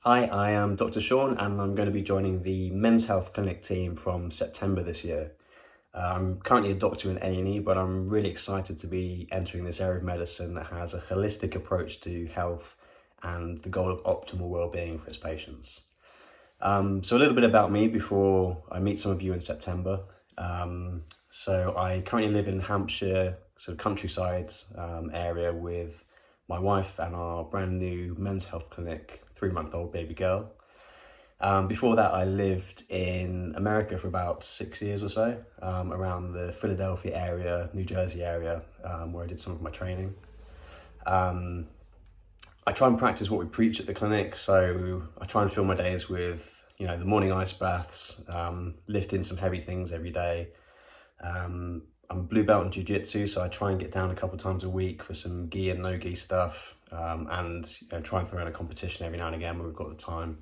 Hi, I am Dr. Sean and I'm going to be joining the Men's Health Clinic team from September this year. I'm currently a doctor in A&E, but I'm really excited to be entering this area of medicine that has a holistic approach to health and the goal of optimal well-being for its patients. So a little bit about me before I meet some of you in September. So I currently live in Hampshire, sort of countryside area with my wife and our brand new men's health clinic, 3-month-old baby girl. Before that, I lived in America for about 6 years or so, around the Philadelphia area, New Jersey area, where I did some of my training. I try and practice what we preach at the clinic, so I try and fill my days with, the morning ice baths, lifting some heavy things every day. I'm a blue belt in jiu-jitsu, so I try and get down a couple of times a week for some gi and no gi stuff, and try and throw in a competition every now and again when we've got the time.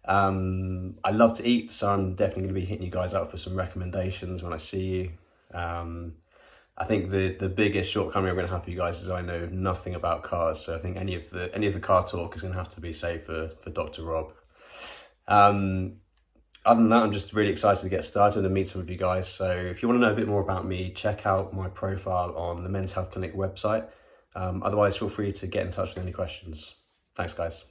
I love to eat, so I'm definitely going to be hitting you guys up for some recommendations when I see you. I think the biggest shortcoming I'm going to have for you guys is I know nothing about cars, so I think any of the car talk is going to have to be saved for Dr. Rob. Other than that, I'm just really excited to get started and meet some of you guys. So if you want to know a bit more about me, check out my profile on the Men's Health Clinic website. Otherwise, feel free to get in touch with any questions. Thanks, guys.